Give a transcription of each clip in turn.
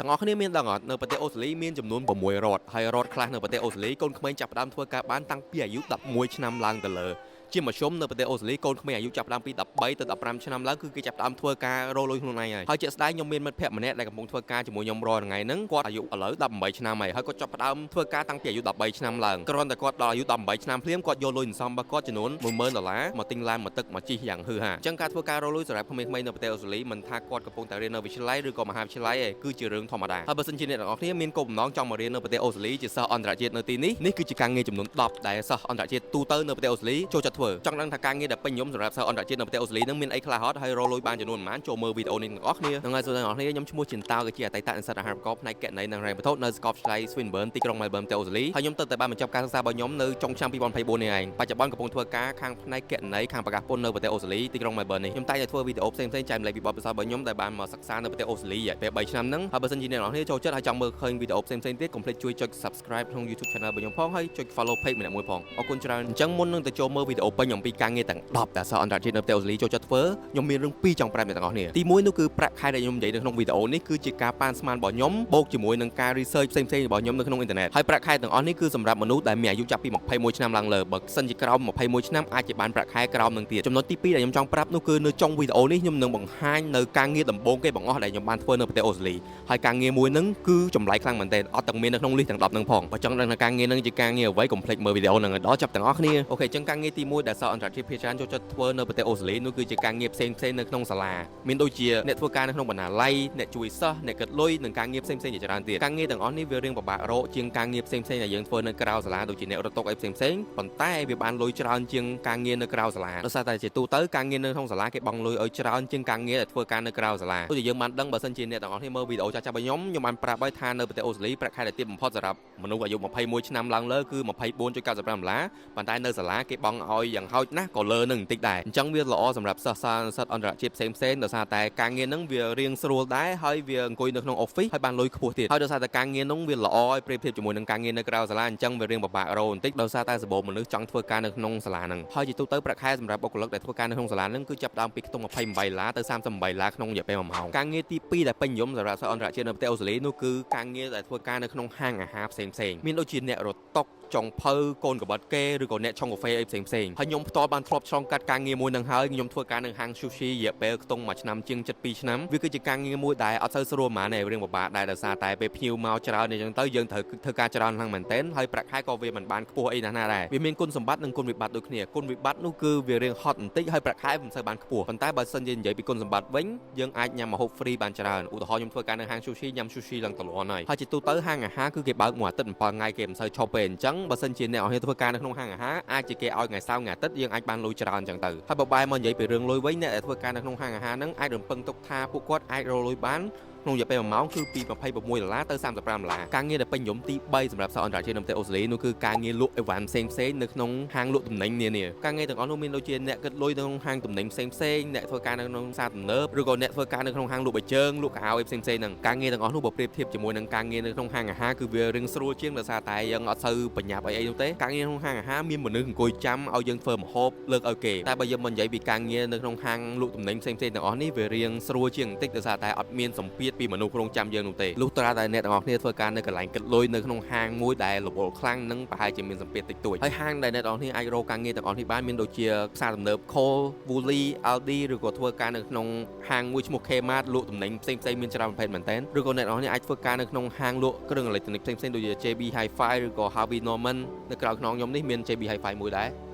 ទាំងអស់គ្នាមានដឹងអត់នៅប្រទេសអូស្ត្រាលីមានចំនួន6រដ្ឋហើយរដ្ឋខ្លះនៅប្រទេសអូស្ត្រាលីកូនក្មេងចាប់ផ្ដើមធ្វើការបានតាំងពីអាយុ11ឆ្នាំឡើងទៅលើជាមធ្យមនៅប្រទេសអូស្ត្រាលីកូនក្មេងអាយុចាប់ផ្ដើមពី13ទៅ15ឆ្នាំឡើងគឺគេចាប់ផ្ដើមធ្វើការរកលុយខ្លួនឯងហើយជាក់ស្ដែងខ្ញុំមានមិត្តភក្តិម្នាក់ដែលកំពុងធ្វើការជាមួយខ្ញុំរាល់ថ្ងៃហ្នឹងគាត់អាយុឥឡូវ18ឆ្នាំហើយគាត់ចាប់ផ្ដើមធ្វើការតាំងពីអាយុ13ឆ្នាំឡើងគ្រាន់តែគាត់ដល់អាយុ18ឆ្នាំភ្លាមគាត់យកលុយសន្សំរបស់គាត់ចំនួន$10,000មកទិញឡានមកទឹកមកជិះយ៉ាងហឺហាអញ្ចឹងការធ្វើការរកលុយសម្រាប់ក្មេងៗនៅប្រទេសអូស្ត្រាលីមិនថាគាត់កំពុងតែរៀននៅវិទ្យាល័យឬក៏មហាវិទ្យាល័យទេគឺជារឿងធម្មតាហើយបើសិនជាអ្នកទាំងអស់គ្នាមានគោលបំណងចង់មករៀននៅប្រទេសអូស្ត្រាលីជាសិស្សអន្តរជាតិនៅទីនេះគឺជាការងារចំនួន10ដែលសិស្សអន្តរជាតិទូទៅនៅប្រទេសអូស្ត្រាលីចូលចិត្តធ្វើចង់ដឹងថាការងារដែលពេញនិយមសម្រាប់សិស្សអន្តរជាតិនៅប្រទេសអូស្ត្រាលីនឹងមានអីខ្លះហត់ហើយរកលុយបានចំនួនប៉ុន្មានចូលមើលវីដេអូនេះទាំងអស់គ្នាហ្នឹងហើយសូមអ្នកទាំងអស់គ្នាខ្ញុំឈ្មោះជាតោគឺជាអតីតនិស្សិតអាហារូបករណ៍ផ្នែកគណនេយ្យនិងហិរញ្ញវត្ថុនៅសាកលវិទ្យាល័យ Swinburne ទីក្រុង Melbourne ប្រទេសអូស្ត្រាលីហើយខ្ញុំទើបតែបានបញ្ចប់ការសិក្សារបស់ខ្ញុំនៅចុងឆ្នាំ2024នេះឯងបច្ចុប្បន្នកំពុងធ្វើការខាងផ្នែកគណនេយ្យខាងប្រកាសពន្ធនៅប្រទេសអូស្ត្រាលីទីក្រុង Melbourne នេះខ្ញុំតែងតែធ្វើវីដេអូផ្សេងៗចែកម្លែកពីបទពិសោធន៍របស់ខ្ញុំដែលបានមកសិក្សានៅប្រទេសអូស្ត្រាលីពេល3ឆ្នាំហ្នឹងហើយបើសិនជាអ្នកទាំងអស់គ្នាចូលចិត្តហើយចង់មើលឃើញវីដេអូផ្សេងៗទៀតកុំភ្លេចជួយចុច Subscribe ក្នុង YouTube Channel របស់ខ្ញុំផងហើយចុច Follow Page ម្នាក់មួយផងអរគុណច្រើនអញ្ចឹងមុននឹងទៅចូលមើលវីដេអូពេញអំពីការងារទាំង10ដែលសិស្សអន្តរជាតិនៅប្រទេសអូស្ត្រាលីចូលចិត្តធ្វើខ្ញុំមានរឿង2ចង់ប្រាប់អ្នកទាំងអស់គ្នាទី1នោះគឺប្រាក់ខែដែលខ្ញុំនិយាយនៅក្នុងវីដេអូនេះគឺជាការប៉ាន់ស្មានរបស់ខ្ញុំបូកជាមួយនឹងការ research ផ្សេងៗរបស់ខ្ញុំនៅក្នុងអ៊ីនធឺណិតហើយប្រាក់ខែទាំងអស់នេះគឺសម្រាប់មនុស្សដែលមានអាយុចាប់ពី21ឆ្នាំឡើងលើបើសិនជាក្រោម21ឆ្នាំអាចជាបានប្រាក់ខែក្រោមនឹងទៀតចំណុចទី2ដែលខ្ញុំចង់ប្រាប់នោះគឺនៅចុងវីដេអូនេះខ្ញុំនឹងបង្ហាញនៅការងារដំបូងគេបង្អស់ដែលខ្ញុំបានធ្វើនៅប្រទេសអូស្ត្រាលីហើយការងារមួយហ្នឹងគឺចម្លែកខ្លាំងមែនទែនអត់ទាំងមាននៅក្នុង list ទាំង10ហ្នឹងផងបើចង់ដឹងថាការងារហ្នឹងជាការងារអ្វីកុំភ្លេចមើលវីដេអូហ្នឹងឲ្យដល់ចប់ទាំងអស់គ្នាអូខេអញ្ចឹងការងារទី1ដែលសិស្សអន្តរជាតិភាគច្រើនចូលចិត្តធ្វើនៅប្រទេសអូស្ត្រាលីនោះគឺជាការងារផ្សេងៗនៅក្នុងសាលាមានដូចជាអ្នកធ្វើការនៅក្នុងបណ្ណាល័យអ្នកជួយសិស្សអ្នកគិតលុយនិងការងារផ្សេងៗជាច្រើនទៀតការងារទាំងអស់នេះវារៀងពិបាករកជាងការងារផ្សេងៗដែលយើងធ្វើនៅក្រៅសាលាដូចជាអ្នករត់តុអីផ្សេងៗប៉ុន្តែវាបានលុយច្រើនជាងការងារនៅក្រៅសាលាដោយសារតែជាទូទៅការងារនៅក្នុងសាលាគេបង់លុយឲ្យច្រើនជាងការងារដែលធ្វើការនៅក្រៅសាលាដូចជាយើងបានដឹងបើសិនជាអ្នកទាំងអស់គ្នាមើលវីដេអូចាស់ៗរបស់ខ្ញុំបានប្រាប់ឲ្យថានៅប្រទេសអូស្ត្រាលីប្រាក់ខែដែលទាបបំផុតសម្រាប់មនុស្សអាយុ21ឆ្នាំឡើងលើគឺ$24.95ប៉ុន្តែនៅសាលាគេបង់ឲ្យយ៉ាងហោចណាស់ក៏លើនឹងបន្តិចដែរអញ្ចឹងវាល្អសម្រាប់សិស្សអន្តរជាតិផ្សេងៗដោយសារតែការងារហ្នឹងវារៀងស្រួលដែរហើយវាអង្គុយនៅក្នុង office ហើយបានលុយខ្ពស់ទៀតហើយដោយសារតែការងារហ្នឹងវាល្អឲ្យប្រៀបធៀបជាមួយនឹងការងារនៅក្រៅសាលាអញ្ចឹងវារៀងពិបាករកបន្តិចដោយសារតែសម្បូរមនុស្សចង់ធ្វើការនៅក្នុងសាលាហ្នឹងហើយជាទូទៅប្រាក់ខែសម្រាប់បុគ្គលិកដែលធ្វើការនៅក្នុងសាលាហ្នឹងគឺចាប់ផ្ដើមពីខ្ទង់$28ទៅ$38ក្នុងរយៈពេល1ម៉ោងការងារទី2ដែលពេញនិយមសម្រាប់សិស្សអន្តរជាតិនៅប្រទេសអូស្ត្រាលីនោះគឺការងារដែលធ្វើការនៅក្នុងហាងអាហារផ្សេងៗមានដូចជាអ្នករត់តុចុងភៅកូនកបាត់គេឬក៏អ្នកឆុងកាហ្វេអីផ្សេងៗហើយខ្ញុំផ្ទាល់បានធ្លាប់ឆ្លងកាត់ការងារមួយនឹងហើយខ្ញុំធ្វើការនៅហាង sushi រយៈពេលខ្ទង់1ឆ្នាំជាង7-2ឆ្នាំវាគឺជាការងារមួយដែលអត់សូវស្រួលហ្មងទេរឿងពិបាកដែរដោយសារតែពេលភ្ញៀវមកច្រើនអញ្ចឹងទៅយើងត្រូវធ្វើការច្រើនខ្លាំងមែនទែនហើយប្រាក់ខែក៏វាមិនបានខ្ពស់អីណាស់ណាដែរវាមានគុណសម្បត្តិនិងគុណវិបត្តិដូចគ្នាគុណវិបត្តិនោះគឺវារៀងហត់បន្តិចហើយប្រាក់ខែមិនសូវបានខ្ពស់ប៉ុន្តែបើសិនជានិយាយពីគុណសម្បត្តិវិញយើងអាចញ៉ាំម្ហូប free បានច្រើនឧទាហរណ៍ខ្ញុំធ្វើការនៅហាង sushi ញ៉ាំ sushi ឡើងតលន់ហើយជាទូទៅហាងអាហារគឺគេបើកមួយអាទិត្យ7ថ្ងៃគេមិនសូវឈប់ទេអញ្ចឹងបើសិនជាអ្នកធ្វើការនៅក្នុងហាងអាហារអាចជាគេឲ្យថ្ងៃសៅរ៍ថ្ងៃអាទិត្យយើងអាចបានលុយច្រើនអញ្ចឹងទៅហើយបើបែរមកនិយាយពីរឿងលុយវិញអ្នកដែលធ្វើការនៅក្នុងហាងអាហារហ្នឹងអាចរំពឹងទុកថាពួកគាត់អាចរកលុយបានក្នុងរយៈពេល1ម៉ោងគឺពី$26ទៅ$35ការងារដែលពេញនិយមទី3សម្រាប់សិស្សអន្តរជាតិនៅប្រទេសអូស្ត្រាលីនោះគឺការងារលក់អីវ៉ាន់ផ្សេងៗនៅក្នុងហាងលក់ទំនិញនានាការងារទាំងអស់នោះមានដូចជាអ្នកគិតលុយនៅក្នុងហាងទំនិញផ្សេងៗអ្នកធ្វើការនៅក្នុងផ្សារទំនើបឬក៏អ្នកធ្វើការនៅក្នុងហាងលក់បៃជើងលក់កៅអៅផ្សេងៗហ្នឹងការងារទាំងអស់នោះបើប្រៀបធៀបជាមួយនឹងការងារនៅក្នុងហាងអាហារគឺវារៀងស្រួលជាងដោយសារតែយើងអត់សូវបញ្ញាប់អីនោះទេការងារក្នុងហាងអាហារមានមនុស្សអង្គុយចាំឲ្យយើងធ្វើម្ហូបលើកឲ្យគេតែបើយើងមិននិយាយពីការងារនៅក្នុងហាងលក់ទំនិញផ្សេងៗទាំងអស់នេះវារៀងស្រួលជាងបន្តិចដោយសារតែអត់មានសម្ពាធពីមនុស្សរងចាំយើងនោះទេលុះត្រាតែអ្នកទាំងអស់គ្នាធ្វើការនៅកន្លែងគិតលុយនៅក្នុងហាងមួយដែលរវល់ខ្លាំងនឹងប្រហែលជាមានសម្ពាធតិចតួចហើយហាងដែលអ្នកទាំងអស់គ្នាអាចរកការងារទាំងអស់នេះបានមានដូចជាផ្សារទំនើប Coles, Woolly, Aldi ឬក៏ធ្វើការនៅក្នុងហាងមួយឈ្មោះ Kmart លក់ទំនិញផ្សេងៗមានច្រើនប្រភេទមែនទែនឬក៏អ្នកទាំងអស់គ្នាអាចធ្វើការនៅក្នុងហាងលក់គ្រឿងអេឡិចត្រូនិកផ្សេងៗដូចជា JB Hi-Fi ឬក៏ Harvey Norman នៅក្រៅខ្នងខ្ញុំនេះមាន JB Hi-Fi មួយដែរ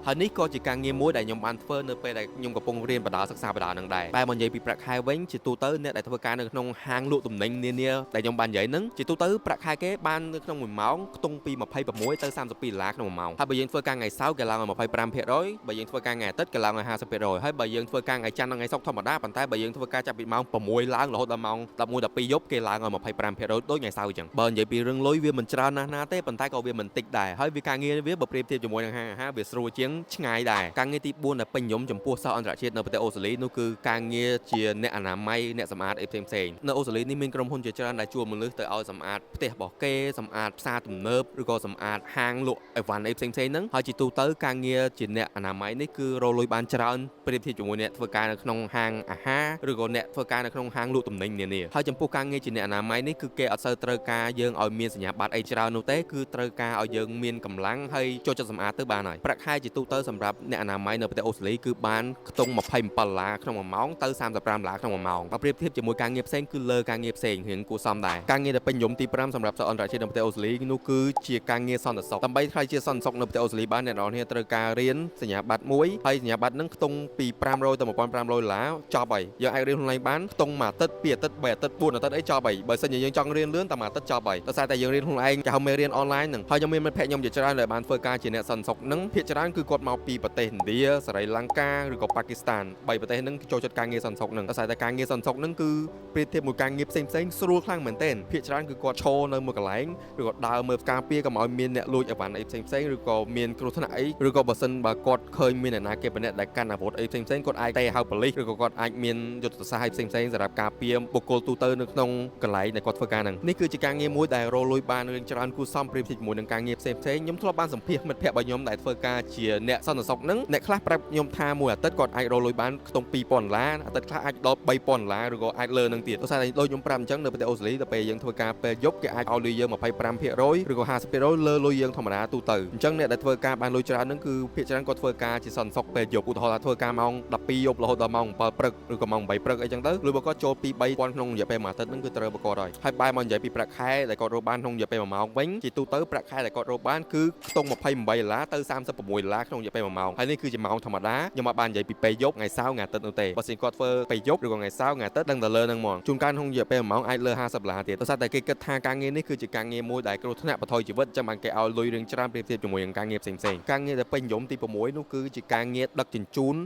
ហើយនេះក៏ជាការងារមួយដែលខ្ញុំបានធ្វើនៅពេលដែលខ្ញុំកំពុងរៀនបណ្ដាសិក្សាបណ្ដានឹងដែរតែមកនិយាយពីប្រាក់ខែវិញជាទូទៅអ្នកដែលធ្វើការនៅក្នុងហាងលក់ទំនិញនានាដែលខ្ញុំបាននិយាយហ្នឹងជាទូទៅប្រាក់ខែគេបាននៅក្នុង1ម៉ោងខ្ទង់ពី$26ទៅ$32ក្នុង1ម៉ោងហើយបើយើងធ្វើការថ្ងៃសៅរ៍គេឡើងឲ្យ25%បើយើងធ្វើការថ្ងៃអាទិត្យគេឡើងឲ្យ50%ហើយបើយើងធ្វើការថ្ងៃច័ន្ទនិងថ្ងៃសុក្រធម្មតាប៉ុន្តែបើយើងធ្វើការចាប់ពីម៉ោង6ឡើងរហូតដល់ម៉ោង11 12យប់គេឡើងឲ្យ25%ដូចថ្ងៃសៅរ៍អញ្ចឹងបើនិយាយពីរឿងលុយវាមិនច្រើនណាស់ណាទេប៉ុន្តែក៏វាមិនតិចដែរហើយវាការងារវាបើប្រៀបធៀបជាមួយនឹងហាងអាហារវាស្រួលជាង ឆ្ងាយដែរការងារទី4ដែលពេញនិយមចំពោះសិស្សអន្តរជាតិនៅប្រទេសអូស្ត្រាលីនោះគឺការងារជាអ្នកអនាម័យអ្នកសម្អាតអីផ្សេងៗនៅអូស្ត្រាលីនេះមានក្រុមហ៊ុនជាច្រើនដែលជួលមនុស្សទៅឲ្យសម្អាតផ្ទះរបស់គេសម្អាតផ្សារទំនើបឬក៏សម្អាតហាងលក់អីវ៉ាន់អីផ្សេងៗហ្នឹងហើយជាទូទៅការងារជាអ្នកអនាម័យនេះគឺរកលុយបានច្រើនប្រៀបធៀបជាមួយអ្នកធ្វើការនៅក្នុងហាងអាហារឬក៏អ្នកធ្វើការនៅក្នុងហាងលក់ទំនិញនានាហើយចំពោះការងារជាអ្នកអនាម័យនេះគឺគេអត់សូវត្រូវការយើងឲ្យមានសញ្ញាបត្រអីច្រើននោះទេគឺត្រូវការឲ្យយើងមានកម្លាំងហើយចូលចិត្តសម្អាតទៅបានហើយប្រាក់ខែជាទូទៅសម្រាប់អ្នកអនាម័យនៅប្រទេសអូស្ត្រាលីគឺបានខ្ទង់$27ក្នុង1ម៉ោងទៅ$35ក្នុង1ម៉ោងបើប្រៀបធៀបជាមួយការងារផ្សេងគឺលើការងារផ្សេងរៀងគួរសមដែរការងារដែលពេញនិយមទី5សម្រាប់សិស្សអន្តរជាតិនៅប្រទេសអូស្ត្រាលីនោះគឺជាការងារសន្តិសុខដើម្បីក្លាយជាសន្តិសុខនៅប្រទេសអូស្ត្រាលីបានអ្នកនរគ្នាត្រូវការរៀនសញ្ញាបត្រមួយហើយសញ្ញាបត្រហ្នឹងខ្ទង់ពី$500ទៅ$1500ចប់ហើយយើងអាចរៀនខ្លួនឯងបានខ្ទង់1អាទិត្យ2អាទិត្យ3អាទិត្យ4អាទិត្យអីចប់ហើយបើសិនជាយើងចង់រៀនលឿនតែ1អាទិត្យចប់ហើយដោយសារតែយើងរៀនខ្លួនឯងគេហៅមេរៀនអនឡាញហ្នឹងហើយខ្ញុំមានមិត្តភក្តិខ្ញុំជាច្រើនដែលបានធ្វើការជាអ្នកសន្តិសុខហ្នឹងភាគច្រើនគឺគាត់មកពីប្រទេសឥណ្ឌាសេរីលង្កាឬក៏ប៉ាគីស្ថាន3ប្រទេសហ្នឹងចូលចិត្តការងារសន្តិសុខហ្នឹងដោយសារតែការងារសន្តិសុខហ្នឹងគឺប្រៀបធៀបមួយការងារផ្សេងស្រួលខ្លាំងមែនទែនភាគច្រើនគឺគាត់ឈរនៅមួយកន្លែងឬក៏ដើរមើលការពារកុំឲ្យមានអ្នកលួចអីវ៉ាន់អីផ្សេងឬក៏មានគ្រោះថ្នាក់អីឬក៏បើសិនបើគាត់ឃើញមានអ្នកណាគេម្នាក់ដែលកាន់អាវុធអីផ្សេងគាត់អាចតែហៅប៉ូលីសឬក៏គាត់អាចមានយុទ្ធសាស្ត្រអីផ្សេងសម្រាប់ការពារបុគ្គលទូទៅនៅក្នុងកន្លែងដែលគាត់ធ្វើការហ្នឹងនេះគឺជាការងារមួយដែលរកលុយបានរឿងច្រើនគួរសមប្រៀបធៀបជាមួយនឹងការងារផ្សេងខ្ញុំធ្លាប់បានសម្ភាសមិត្តភក្តិរបស់ខ្ញុំដែលធ្វើការជាអ្នកសន្តិសុខហ្នឹងអ្នកខ្លះប្រាប់ខ្ញុំថាមួយអាទិត្យគាត់អាចរកលុយបានខ្ទង់$2000អាទិត្យខ្លះអាចដល់$3000ឬក៏អាចលើនឹងទៀតដោយសារតែដូចខ្ញុំប្រាប់អញ្ចឹងនៅប្រទេសអូស្ត្រាលីដល់ពេលយើងធ្វើការពេលយប់គេអាចឲ្យលុយយើង25%ឬក៏50%លើលុយយើងធម្មតាទូទៅអញ្ចឹងអ្នកដែលធ្វើការបានលុយច្រើនហ្នឹងគឺភាគច្រើនគាត់ធ្វើការជាសន្តិសុខពេលយប់ឧទាហរណ៍ថាធ្វើការម៉ោង12យប់រហូតដល់ម៉ោង7ព្រឹកឬក៏ម៉ោង8ព្រឹកអីចឹងទៅលុយរបស់គាត់ចូល2-3000ក្នុងរយៈពេលមួយអាទិត្យហ្នឹងគឺត្រូវរបស់គាត់ហើយបែរមកនិយាយពីប្រាក់ខែដែលគាត់រកបានក្នុងរយៈពេល1ម៉ោងវិញជាទូទៅប្រាក់ខែដែលគាត់រកបានគឺខ្ទង់$28ទៅ$36ក្នុងរយៈពេល1ម៉ោងហើយនេះគឺជាម៉ោងធម្មតាខ្ញុំអត់បាននិយាយពីពេលយប់ថ្ងៃសៅរ៍ថ្ងៃអាទិត្យនោះទេបើសិនគាត់ធ្វើពេលយប់ឬក៏ថ្ងៃសៅរ៍ថ្ងៃអាទិត្យដឹងតែលើហ្នឹងហ្មងជួនកាលក្នុងរយៈពេល1ម៉ោងអាចលើ$50ទៀតដោយសារតែគេគិតថាការងារនេះគឺជាការងារមួយដែលគ្រោះថ្នាក់បថយជីវិតចឹងបានគេឲ្យលុយរឿងច្រើនប្រៀបធៀបជាមួយនឹងការងារផ្សេងការងារដែលពេញនិយមទី6នោះគឺជាការងារដឹកជញ្ជូន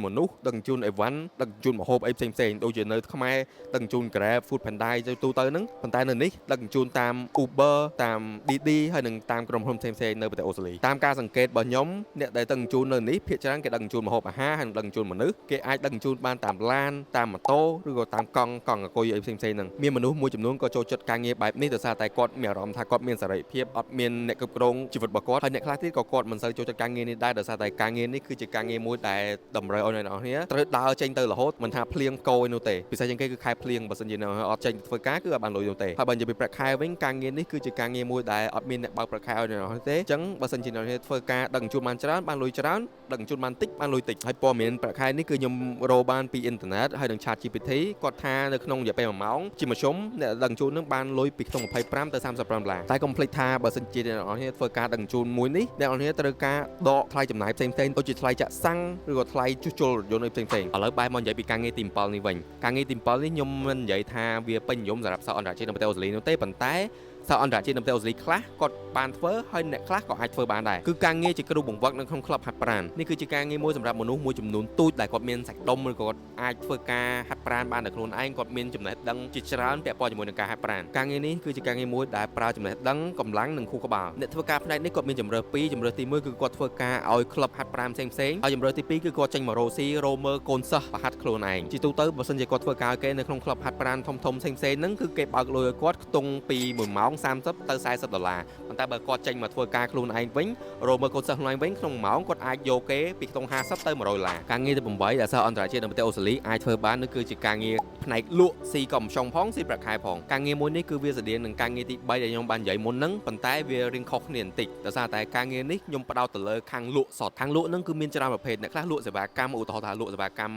មនុស្សដឹកជញ្ជូនអីវ៉ាន់ដឹកជញ្ជូនម្ហូបអីផ្សេងដូចជានៅខ្មែរដឹកជញ្ជូន Grab Food Panda ទៅទូទៅហ្នឹងប៉ុន្តែនៅនេះដឹកជញ្ជូនតាម Uber តាម Didi ហើយនិងតាមក្រុមហ៊ុនផ្សេងនៅប្រទេសអូស្ត្រាលីតាមការសង្កេតរបស់ខ្ញុំអ្នកដែលដឹកជញ្ជូននៅនេះភាគច្រើនគេដឹកជញ្ជូនម្ហូបអាហារហើយនិងដឹកជញ្ជូនមនុស្សគេអាចដឹកជញ្ជូនបានតាមឡានតាមម៉ូតូឬក៏តាមកង់អង្គុយអីផ្សេងហ្នឹងមានមនុស្សមួយចំនួនក៏ចូលចិត្តការងារបែបនេះដោយសារតែគាត់មានអារម្មណ៍ថាគាត់មានសេរីភាពអត់មានអ្នកគ្រប់គ្រងជីវិតរបស់គាត់ហើយអ្នកខ្លះទៀតក៏គាត់មិនសូវចូលចិត្តការងារនេះដែរដោយសារតែការងារនេះគឺជាការងារមួយដែលតម្រូវឲ្យអ្នកនរគ្នាត្រូវដើរចេញទៅរហូតមិនថាភ្លៀងកោឯនោះទេពិសេសជាងគេគឺខែភ្លៀងបើសិនជាអត់ចេញធ្វើការគឺអត់បានលុយនោះទេហើយបើនិយាយពីប្រាក់ខែវិញការងារនេះគឺជាការងារមួយដែលអត់មានអ្នកបើកប្រាក់ខែឲ្យអ្នកនរគ្នាទេអញ្ចឹងបើសិនជាអ្នកនរគ្នាធ្វើការដឹកជញ្ជូនបានច្រើនបានលុយច្រើនដឹកជញ្ជូនបានតិចបានលុយតិចហើយព័ត៌មានប្រាក់ខែនេះគឺខ្ញុំរកបានពីអ៊ីនធឺណិតហើយនឹង ChatGPT គាត់ថានៅក្នុងរយៈពេល1ម៉ោងជាមធ្យមអ្នកដឹកជញ្ជូននឹងបានលុយពីខ្ទង់$25ទៅ$35តែកុំភ្លេចថាបើសិនជាអ្នកនរគ្នាធ្វើការដឹកជញ្ជូនមួយនេះអ្នកនរគ្នាត្រូវការដកថ្លៃចំណាយផ្សេងដូចជាថ្លៃចាក់សាំងឬក៏ថ្លៃជួសជុលរថយន្តផ្សេងឥឡូវបែរមកនិយាយពីការងារទី7នេះវិញការងារទី7នេះខ្ញុំមិននិយាយថាវាពេញនិយមសម្រាប់សិស្សអន្តរជាតិនៅប្រទេសអូស្ត្រាលីនោះទេប៉ុន្តែសិស្សអន្តរជាតិនៅប្រទេសអូស្ត្រាលីខ្លះគាត់បានធ្វើហើយអ្នកខ្លះក៏អាចធ្វើបានដែរគឺការងារជាគ្រូបង្វឹកនៅក្នុងក្លឹបហាត់ប្រាណនេះគឺជាការងារមួយសម្រាប់មនុស្សមួយចំនួនទូចដែលគាត់មានសាច់ដុំឬក៏គាត់អាចធ្វើការហាត់ប្រាណបានដោយខ្លួនឯងគាត់មានចំណេះដឹងជាច្រើនពាក់ព័ន្ធជាមួយនឹងការហាត់ប្រាណការងារនេះគឺជាការងារមួយដែលប្រើចំណេះដឹងកម្លាំងនិងខួរក្បាលអ្នកធ្វើការផ្នែកនេះគាត់មានជម្រើស2ជម្រើសទី1គឺគាត់ធ្វើការឲ្យក្លឹបហាត់ប្រាណផ្សេងហើយជម្រើសទី2គឺគាត់ចេញមករកស៊ីរកមើលកូនសិស្សប្រហាត់ខ្លួនឯងជាទូទៅបើសិនជាគាត់ធ្វើការឲ្យគេនៅក្នុងក្លឹបហាត់ប្រាណធំផ្សេងហ្នឹងគឺគេបើកលុយឲ្យគាត់ខ្ទង់ពី1ម៉ោង$30ទៅ$40ប៉ុន្តែបើគាត់ចេញមកធ្វើការខ្លួនឯងវិញរកមើលកូនសិស្សខ្លួនឯងវិញក្នុង1ម៉ោងគាត់អាចយកគេពីខ្ទង់$50ទៅ$100ការងារទី8ដែលសិស្សអន្តរជាតិនៅប្រទេសអូស្ត្រាលីអាចធ្វើបាននោះគឺជាការងារផ្នែកលក់ស៊ីកំឆុងផងស៊ីប្រាក់ខែផងការងារមួយនេះគឺវាស្រដៀងនឹងការងារទី3ដែលខ្ញុំបាននិយាយមុនហ្នឹងប៉ុន្តែវារៀងខុសគ្នាបន្តិចដោយសារតែការងារនេះខ្ញុំផ្ដោតទៅលើខាងលក់សតខាងលក់ហ្នឹងគឺមានច្រើនប្រភេទអ្នកខ្លះលក់សេវាកម្មឧទាហរណ៍ថាលក់សេវាកម្ម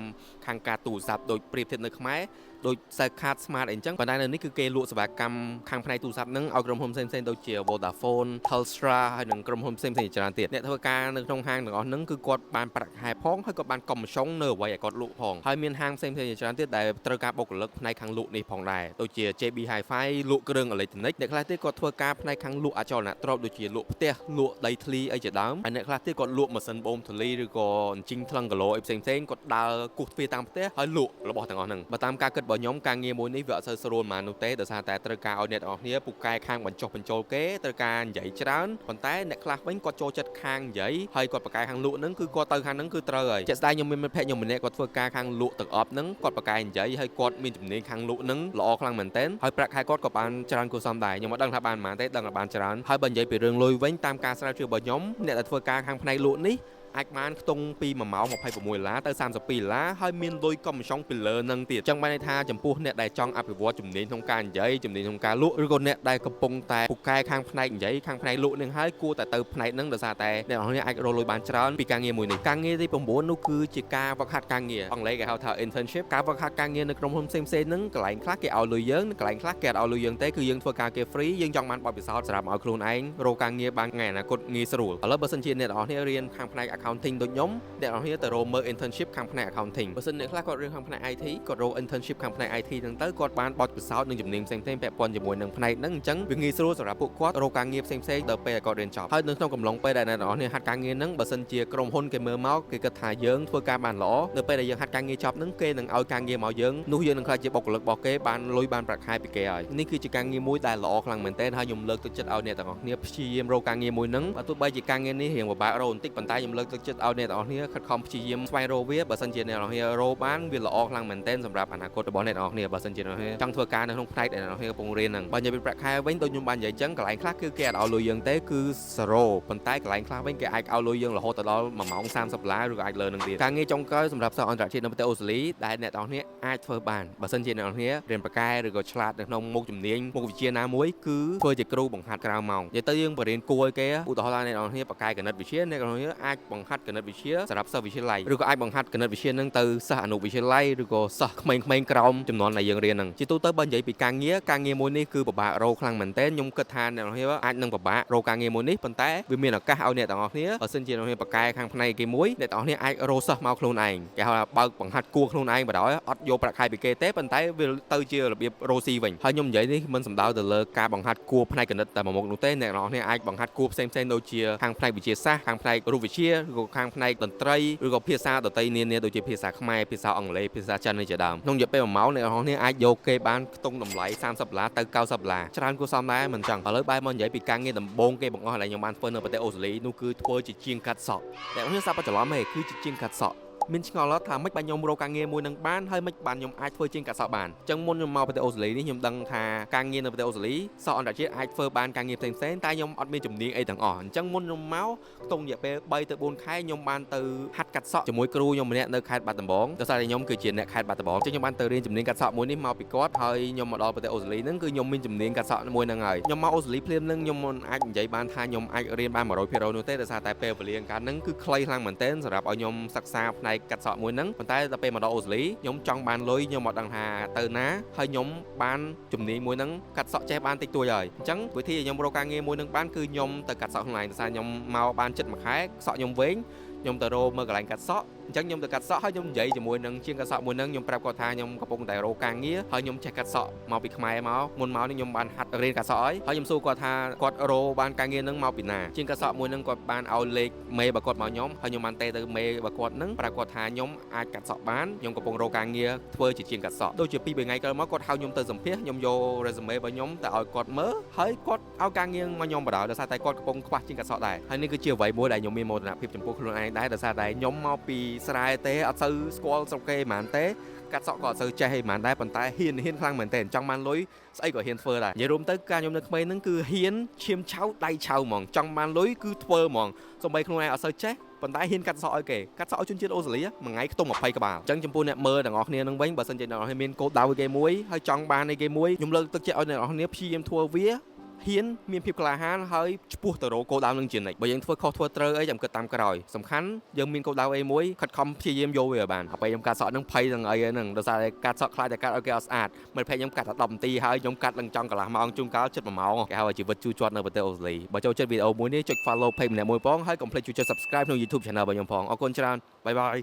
ខាងការទូរស័ព្ទដូចប្រៀបធៀបនៅខ្មែរដូច Cell Card Smart អីចឹងប៉ុន្តែនៅនេះគឺគេលក់សេវាកម្មខាងផ្នែកទូរស័ព្ទហ្នឹងឲ្យក្រុមហ៊ុនផ្សេងដូចជា Vodafone, Telstra ហើយនិងក្រុមហ៊ុនផ្សេងច្រើនទៀតអ្នកធ្វើការនៅក្នុងហាងទាំងអស់ហ្នឹងគឺគាត់បានប្រាក់ខែផងហើយគាត់បានកុំមិស្សិននៅអ្វីឲ្យគាត់លក់ផងហើយមានហាងផ្សេងច្រើនទៀតដែលត្រូវការបុគ្គលិកផ្នែកខាងលក់នេះផងដែរដូចជា JB Hi-Fi លក់គ្រឿងអេឡិចត្រូនិកអ្នកខ្លះទៀតគាត់ធ្វើការផ្នែកខាងលក់អចលនទ្រព្យដូចជាលក់ផ្ទះលក់ដីធ្លីអីជាដើមហើយអ្នកខ្លះទៀតគាត់លក់ម៉ាស៊ីនបូមធូលីឬក៏អញ្ជីងថ្លឹងគីឡូអីផ្សេងគាត់ដើរគោះទ្វារតាមផ្ទះហើយលក់របស់ទាំងអស់ហ្នឹងបើតាមការគិត ចិត្តរបស់ខ្ញុំការងារមួយនេះវាអត់សូវស្រួលប៉ុន្មាននោះទេដោយសារតែត្រូវការឲ្យអ្នកទាំងអស់គ្នាពូកែខាងបញ្ចុះបញ្ចូលគេត្រូវការនិយាយច្រើនប៉ុន្តែអ្នកខ្លះវិញគាត់ចូលចិត្តខាងនិយាយហើយគាត់បកកែខាងលក់ហ្នឹងគឺគាត់ទៅខាងហ្នឹងគឺត្រូវហើយជាក់ស្ដែងខ្ញុំមានមិត្តភក្តិខ្ញុំម្នាក់គាត់ធ្វើការខាងលក់ទឹកអប់ហ្នឹងគាត់បកកែនិយាយហើយគាត់មានជំនាញខាងលក់ហ្នឹងល្អខ្លាំងមែនទែនហើយប្រាក់ខែគាត់ក៏បានច្រើនគួរសមដែរខ្ញុំអត់ដឹងថាបានប៉ុន្មានទេដឹងថាបានច្រើនហើយបើនិយាយពីរឿងលុយវិញតាមការស្រាវជ្រាវរបស់ខ្ញុំអ្នកដែលធ្វើការខាងផ្នែកលក់នេះអាចបានខ្ទង់ពី1ម៉ោង$26ទៅ$32ហើយមានលុយកុំម្ឆុងពីលើនឹងទៀតចឹងបានន័យថាចំពោះអ្នកដែលចង់អភិវឌ្ឍជំនាញក្នុងការនិយាយជំនាញក្នុងការលក់ឬក៏អ្នកដែលកំពុងតែពូកែខាងផ្នែកនិយាយខាងផ្នែកលក់នឹងហើយគួរតែទៅផ្នែកហ្នឹងដោយសារតែអ្នកនរគ្នាអាចរកលុយបានច្រើនពីការងារមួយនេះការងារទី9នោះគឺជាការវឹកហាត់ការងារអង់គ្លេសគេហៅថា internship ការវឹកហាត់ការងារនៅក្នុងហ៊ុនផ្សេងៗហ្នឹងកន្លែងខ្លះគេឲ្យលុយយើងកន្លែងខ្លះគេអត់ឲ្យលុយយើងទេគឺយើងធ្វើការគេ free យើងចង់បានបទពិសោធន៍សម្រាប់ឲ្យខ្លួនឯងរកការងារបានថ្ងៃអនាគតងាយស្រួលឥឡូវបើសិនជាអ្នកនរគ្នារៀនខាងផ្នែក accounting ដូចខ្ញុំអ្នកនរគ្នាទៅរកមើល internship ខាងផ្នែក accounting បើសិនអ្នកខ្លះគាត់រៀនខាងផ្នែក IT គាត់រក internship ខាងផ្នែក IT ហ្នឹងទៅគាត់បានបទពិសោធន៍និងជំនាញផ្សេងៗពាក់ព័ន្ធជាមួយនឹងផ្នែកហ្នឹងអញ្ចឹងវាងាយស្រួលសម្រាប់ពួកគាត់រកការងារផ្សេងៗដល់ពេលគាត់រៀនចប់ហើយនៅក្នុងកំឡុងពេលដែលអ្នកនរគ្នាហាត់ការងារហ្នឹងបើសិនជាក្រុមហ៊ុនគេមើលមកគេគិតថាយើងធ្វើការបានល្អនៅពេលដែលយើងហាត់ការងារចប់ហ្នឹងគេនឹងឲ្យការងារមកយើងនោះយើងនឹងក្លាយជាបុគ្គលិករបស់គេបានលុយបានប្រាក់ខែពីគេហើយនេះគឺជាការងារមួយដែលល្អខ្លាំងមែនទែនហើយខ្ញុំលើកទឹកចិត្តឲ្យអ្នកទាំងអស់គ្នាព្យាយាមរកការងារមួយហ្នឹងបើទោះបីជាការងារនេះរៀងពិបាករកបន្តិចប៉ុន្តែខ្ញុំលើកទឹកចិត្តឲ្យអ្នកទាំងអស់គ្នាខិតខំព្យាយាមស្វែងរកវាបើសិនជាអ្នកនរគ្នារកបានវាល្អខ្លាំងមែនទែនសម្រាប់អនាគតរបស់អ្នកនរគ្នាបើសិនជាអ្នកនរគ្នាចង់ធ្វើការនៅក្នុងផ្នែកដែលអ្នកនរគ្នាកំពុងរៀនហ្នឹងបើនិយាយពីប្រាក់ខែវិញដូចខ្ញុំបាននិយាយអញ្ចឹងកន្លែងខ្លះគឺគេអត់ឲ្យលុយយើងទេគឺ0ប៉ុន្តែកន្លែងខ្លះវិញគេអាចឲ្យលុយយើងរហូតដល់1ម៉ោង$30ឬក៏អាចលើនឹងទៀតការងារចុងក្រោយសម្រាប់សិស្សអន្តរជាតិនៅប្រទេសអូស្ត្រាលីដែលអ្នកនរគ្នាអាចធ្វើបានបើសិនជាអ្នកនរគ្នារៀនប្រកែឬក៏ឆ្លាតនៅក្នុងមុខជំនាញមុខវិជ្ជាណាមួយគឺធ្វើជាគ្រូបង្ហាត់ក្រៅម៉ោងនិយាយទៅយើងបរៀនគួរឲ្យគេឧទាហរណ៍ថាអ្នកនរគ្នាប្រកែគណិតវិទ្យាអ្នកនរគ្នាអាចបង្ហាត់គណិតវិទ្យាសម្រាប់សិស្សវិទ្យាល័យឬក៏អាចបង្ហាត់គណិតវិទ្យានឹងទៅសិស្សអនុវិទ្យាល័យឬក៏សិស្សក្មេងៗក្រោមចំនួនដែលយើងរៀនហ្នឹងជាទូទៅបើនិយាយពីការងារមួយនេះគឺពិបាករកខ្លាំងមែនទែនខ្ញុំគិតថាអ្នកនរគ្នាអាចនឹងពិបាករកការងារមួយនេះប៉ុន្តែវាមានឱកាសឲ្យអ្នកទាំងអស់គ្នាបើសិនជាអ្នកនរគ្នាប្រកែខាងផ្នែកគេមួយអ្នកទាំងអស់គ្នាអាចរកសិស្សមកខ្លួនឯងគេហៅថាបើកបង្ហាត់គួរខ្លួនឯងបណ្ដោយអត់យកប្រាក់ខែពីគេទេប៉ុន្តែវាទៅជារបៀបរកស៊ីវិញហើយខ្ញុំនិយាយនេះមិនសំដៅទៅលើការបង្ហាត់គួរផ្នែកគណិតតែមួយមុខនោះទេអ្នកទាំងអស់គ្នាអាចបង្ហាត់គួរផ្សេងៗដូចជាខាងផ្នែកវិទ្យាសាស្ត្រខាងផ្នែករូបវិទ្យាឬក៏ខាងផ្នែកតន្ត្រីឬក៏ភាសាដទៃនានាដូចជាភាសាខ្មែរភាសាអង់គ្លេសភាសាចិននេះជាដើមក្នុងរយៈពេល1ម៉ោងអ្នកនរគ្នាអាចយកគេបានខ្ទង់តម្លៃ$30ទៅ$90ច្រើនគួរសមដែរមិនចឹងឥឡូវបែរមកនិយាយពីការងារដំបូងគេបង្អស់ដែលខ្ញុំបានធ្វើនៅប្រទេសអូស្ត្រាលីនោះគឺធ្វើជាជាងកាត់សក់តែខ្ញុំសាប់ច្រឡំហេគឺជាជាងកាត់សក់មានឆ្ងល់ថាមិនបានខ្ញុំរកការងារមួយនឹងបានហើយមិនបានខ្ញុំអាចធ្វើជាងកាត់សក់បានអញ្ចឹងមុនខ្ញុំមកប្រទេសអូស្ត្រាលីនេះខ្ញុំដឹងថាការងារនៅប្រទេសអូស្ត្រាលីសិស្សអន្តរជាតិអាចធ្វើបានការងារផ្សេងៗតែខ្ញុំអត់មានជំនាញអីទាំងអស់អញ្ចឹងមុនខ្ញុំមកខ្ទង់រយៈពេល3ទៅ4ខែខ្ញុំបានទៅហាត់កាត់សក់ជាមួយគ្រូខ្ញុំម្នាក់នៅខេត្តបាត់ដំបងដោយសារតែខ្ញុំគឺជាអ្នកខេត្តបាត់ដំបងអញ្ចឹងខ្ញុំបានទៅរៀនជំនាញកាត់សក់មួយនេះមកពីគាត់ហើយខ្ញុំមកដល់ប្រទេសអូស្ត្រាលីហ្នឹងគឺខ្ញុំមានជំនាញកាត់សក់មួយហ្នឹងហើយខ្ញុំមកអូស្ត្រាលីភ្លាមហ្នឹងខ្ញុំមិនអាចនិយាយបានថាខ្ញុំអាចរៀនបាន100%នោះទេដោយសារតែពេលវេលាកាលហ្នឹងគឺខ្លីខ្លាំងមែនទែនសម្រាប់ឲ្យខ្ញុំសិក្សាផ្នែកកាត់សក់មួយហ្នឹងប៉ុន្តែដល់ពេលមកដល់អូស្ត្រាលីខ្ញុំចង់បានលុយខ្ញុំអត់ដឹងថាទៅណាហើយខ្ញុំបានជំនាញមួយហ្នឹងកាត់សក់ចេះបានតិចតួចហើយអញ្ចឹងវិធីដែលខ្ញុំរកការងារមួយហ្នឹងបានគឺខ្ញុំទៅកាត់សក់ខ្លួនឯងដោយសារខ្ញុំមកបានជិត1ខែសក់ខ្ញុំវែងខ្ញុំទៅរកមើលកន្លែងកាត់សក់អញ្ចឹងខ្ញុំទៅកាត់សក់ហើយខ្ញុំនិយាយជាមួយនឹងជាងកាត់សក់មួយហ្នឹងខ្ញុំប្រាប់គាត់ថាខ្ញុំកំពុងតែរកការងារហើយខ្ញុំចេះកាត់សក់មកពីខ្មែរមកមុនមកនេះខ្ញុំបានហាត់រៀនកាត់សក់ហើយខ្ញុំសួរគាត់ថាគាត់រកបានការងារហ្នឹងមកពីណាជាងកាត់សក់មួយហ្នឹងគាត់បានឲ្យលេខមេរបស់គាត់មកខ្ញុំហើយខ្ញុំបានទេទៅមេរបស់គាត់ហ្នឹងប្រាប់គាត់ថាខ្ញុំអាចកាត់សក់បានខ្ញុំកំពុងរកការងារធ្វើជាជាងកាត់សក់ដូចជា2 3ថ្ងៃក្រោយមកគាត់ហៅខ្ញុំទៅសម្ភាសខ្ញុំយក resume របស់ខ្ញុំទៅឲ្យគាត់មើលហើយគាត់ឲ្យការងារមកខ្ញុំបដ ដោយសារតែគាត់កំពុងខ្វះជាងកាត់សក់ដែរហើយនេះគឺជាអ្វីមួយដែលខ្ញុំមានមោទនភាពចំពោះខ្លួនឯងដែរដោយសារតែខ្ញុំមកពីស្រែទេអត់សូវស្គាល់ស្រុកគេហ្មងទេកាត់សក់ក៏អត់សូវចេះឯហ្មងដែរប៉ុន្តែហ៊ានខ្លាំងមែនទែនចង់បានលុយស្អីក៏ហ៊ានធ្វើដែរនិយាយរួមទៅការខ្ញុំនៅក្មេងហ្នឹងគឺហ៊ានឈាមឆៅដៃឆៅហ្មងចង់បានលុយគឺធ្វើហ្មងសូម្បីខ្លួនឯងអត់សូវចេះប៉ុន្តែហ៊ានកាត់សក់ឲ្យគេកាត់សក់ឲ្យជនជាតិអូស្ត្រាលីមួយថ្ងៃខ្ទង់20ក្បាលអញ្ចឹងចំពោះអ្នកមើលទាំងអស់គ្នានឹងវិញបើសិនជាអ្នកនរគ្នាមានគោលដៅឲ្យគេមួយហើយចង់បានឲ្យគេមួយខ្ញុំលើកទឹកចិត្តឲ្យអ្នកនរគ្នាព្យាយាមធ្វើវាហ៊ានមានភាពក្លាហានហើយឆ្ពោះទៅរកគោលដៅនឹងជានិច្ចបើយើងធ្វើខុសធ្វើត្រូវអីចាំគិតតាមក្រោយសំខាន់យើងមានគោលដៅអីមួយខិតខំព្យាយាមយកវាឲ្យបានហើយខ្ញុំកាត់សក់នឹងភ័យនឹងអីហ្នឹងដោយសារតែកាត់សក់ខ្លាចតែកាត់ឲ្យគេអត់ស្អាតមិត្តភក្តិខ្ញុំកាត់តែ10នាទីហើយខ្ញុំកាត់ឡើងចង់កន្លះម៉ោងជួនកាលជិត1ម៉ោងគេហៅថាជីវិតជូរជាត់នៅប្រទេសអូស្ត្រាលីបើចូលចិត្តវីដេអូមួយនេះចុច follow page ម្នាក់មួយផងហើយកុំភ្លេចជួយចុច subscribe ក្នុង YouTube channel របស់ខ្ញុំផងអរគុណច្រើនបាយបាយ